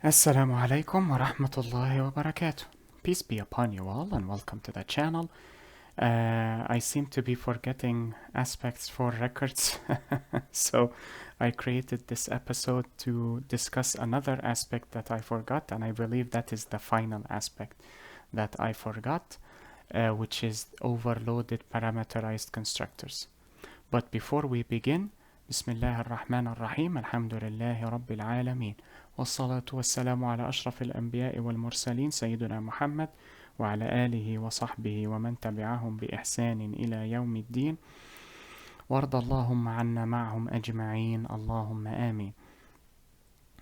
Assalamu alaikum wa rahmatullahi wa barakatuh. Peace be upon you all and welcome to the channel. I seem to be forgetting aspects for records, so I created this episode to discuss another aspect that I forgot, and I believe that is the final aspect that I forgot, which is overloaded parameterized constructors. But before we begin, Bismillah ar-Rahman ar-Rahim, Alhamdulillahi Rabbil Alameen, والصلاة والسلام على أشرف الأنبياء والمرسلين سيدنا محمد وعلى آله وصحبه ومن تبعهم بإحسان إلى يوم الدين وارض اللهم عنا معهم أجمعين اللهم آمين.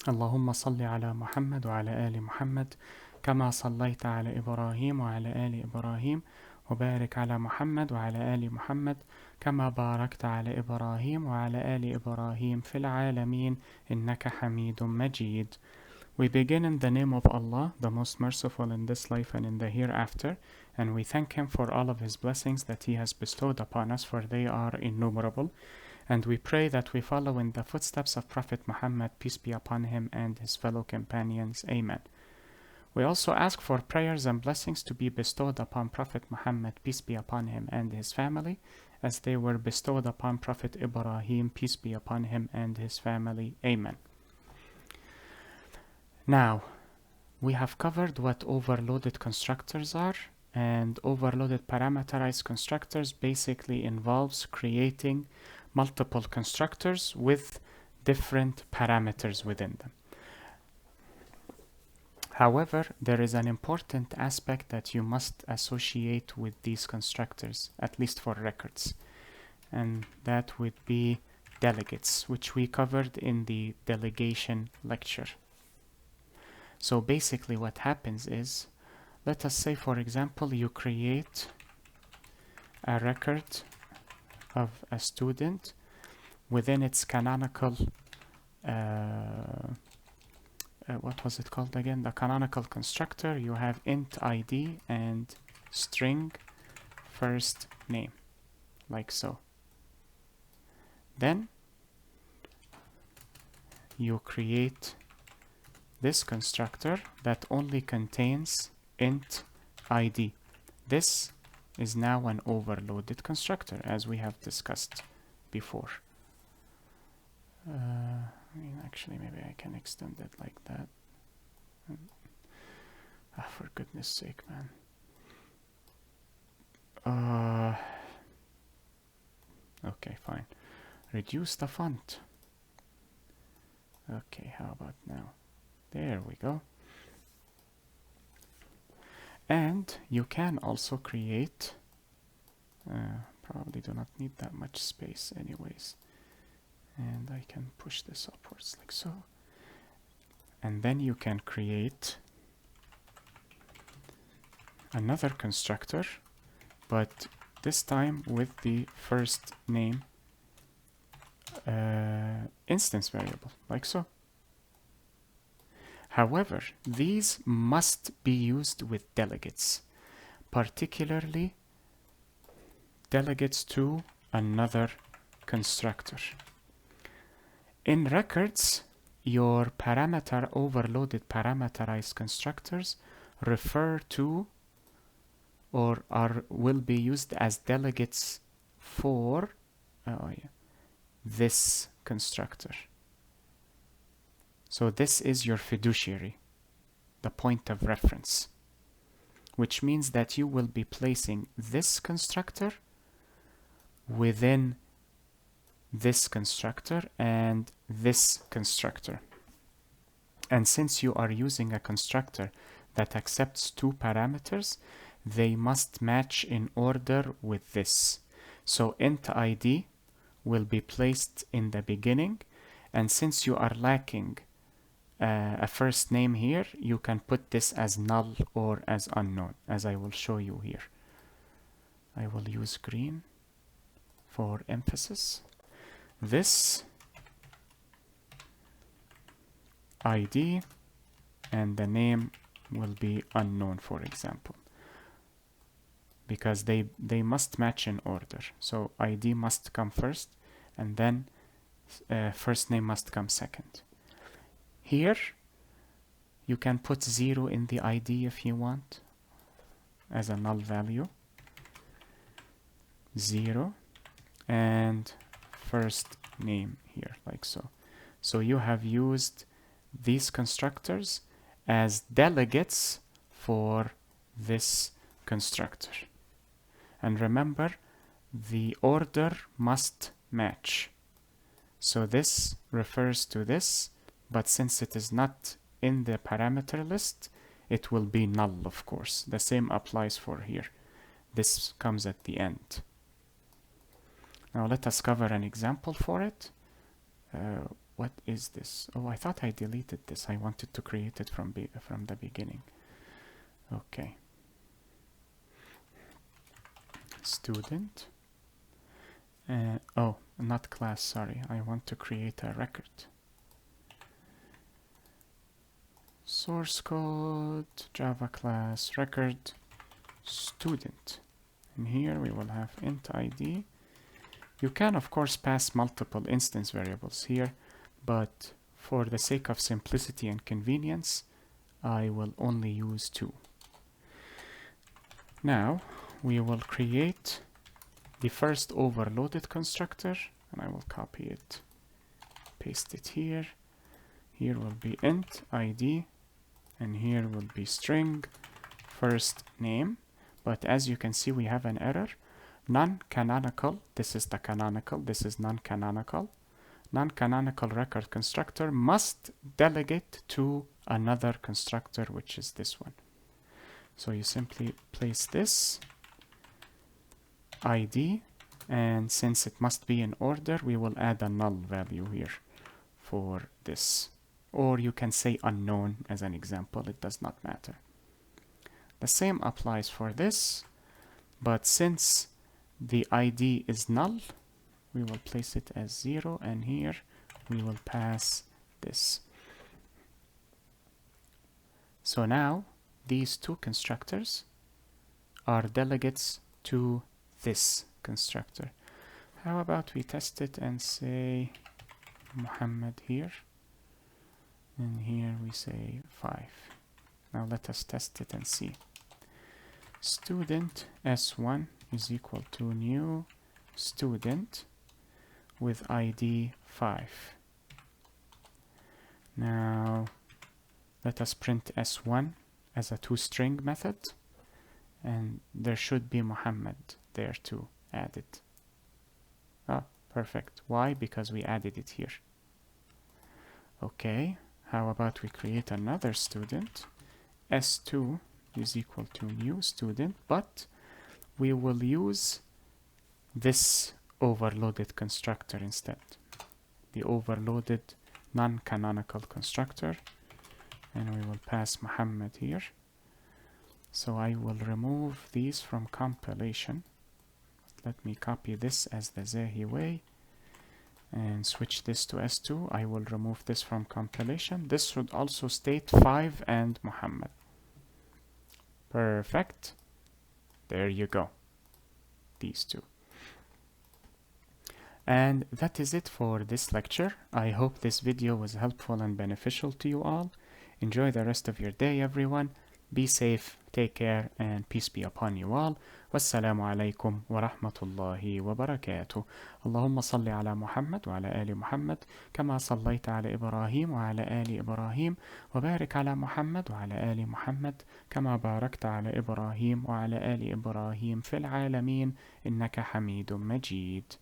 اللهم صل على محمد وعلى آل محمد كما صليت على إبراهيم وعلى آل إبراهيم وبارك على محمد وعلى آل محمد كما باركت على إبراهيم وعلى آل إبراهيم في العالمين إنك حميد مجيد. We begin in the name of Allah, the most merciful in this life and in the hereafter, and we thank Him for all of His blessings that He has bestowed upon us, for they are innumerable. And we pray that we follow in the footsteps of Prophet Muhammad, peace be upon him, and his fellow companions. Amen. We also ask for prayers and blessings to be bestowed upon Prophet Muhammad, peace be upon him, and his family, as they were bestowed upon Prophet Ibrahim, peace be upon him, and his family. Amen. Now, we have covered what overloaded constructors are, and overloaded parameterized constructors basically involves creating multiple constructors with different parameters within them. However, there is an important aspect that you must associate with these constructors, at least for records, and that would be delegates, which we covered in the delegation lecture. So basically what happens is, let us say for example you create a record of a student within its canonical what was it called again? The canonical constructor. You have int id and string first name, like so. Then you create this constructor that only contains int id. This is now an overloaded constructor, as we have discussed before. Actually, maybe I can extend it like that. For goodness sake, man. Okay, fine. Reduce the font. Okay, how about now? There we go. And you can also create, probably do not need that much space anyways. And I can push this upwards like so. And then you can create another constructor, but this time with the first name instance variable, like so. However, these must be used with delegates, particularly delegates to another constructor. In records, your overloaded parameterized constructors refer to or will be used as delegates for this constructor. So this is your fiduciary, the point of reference, which means that you will be placing this constructor within this constructor and this constructor. And since you are using a constructor that accepts two parameters, they must match in order with this. So int id will be placed in the beginning, and since you are lacking a first name here, you can put this as null or as unknown, as I will show you here. I will use green for emphasis. This ID and the name will be unknown, for example, because they must match in order. So ID must come first, and then first name must come second. Here You can put 0 in the ID if you want as a null value. 0 and first name here, like so. So you have used these constructors as delegates for this constructor. And remember, the order must match. So this refers to this, but since it is not in the parameter list, it will be null, of course. The same applies for here. This comes at the end. Now let us cover an example for it. What is this? Oh, I thought I deleted this. I wanted to create it from the beginning. Okay. Student. Oh, not class, sorry. I want to create a record. Source code, Java class, record, student. And here we will have int ID. You can, of course, pass multiple instance variables here, but for the sake of simplicity and convenience, I will only use 2. Now, we will create the first overloaded constructor, and I will copy it, paste it here. Here will be int ID, and here will be string first name. But as you can see, we have an error. Non-canonical, this is the canonical, this is non-canonical. Non-canonical record constructor must delegate to another constructor, which is this one. So you simply place this ID, and since it must be in order, we will add a null value here for this. Or you can say unknown as an example, it does not matter. The same applies for this, but since the ID is null, we will place it as 0, and here we will pass this. So now these two constructors are delegates to this constructor. How about we test it and say Muhammad here, and here we say 5. Now let us test it and see. Student S1 is equal to new student with ID 5. Now let us print S1 as a toString method, and there should be Muhammad there too added. Ah, perfect. Why? Because we added it here. Okay, how about we create another student? S2 is equal to new student, but we will use this overloaded constructor instead. The overloaded non-canonical constructor, and we will pass Muhammad here. So I will remove these from compilation. Let me copy this as the Zahi way and switch this to S2. I will remove this from compilation. This should also state 5 and Muhammad. Perfect. There you go. These two. And that is it for this lecture. I hope this video was helpful and beneficial to you all. Enjoy the rest of your day, everyone. Be safe, take care, and peace be upon you all. والسلام عليكم ورحمة الله وبركاته. اللهم صل على محمد وعلى آل محمد كما صليت على إبراهيم وعلى آل إبراهيم وبارك على محمد وعلى آل محمد كما باركت على إبراهيم وعلى آل إبراهيم في العالمين إنك حميد مجيد.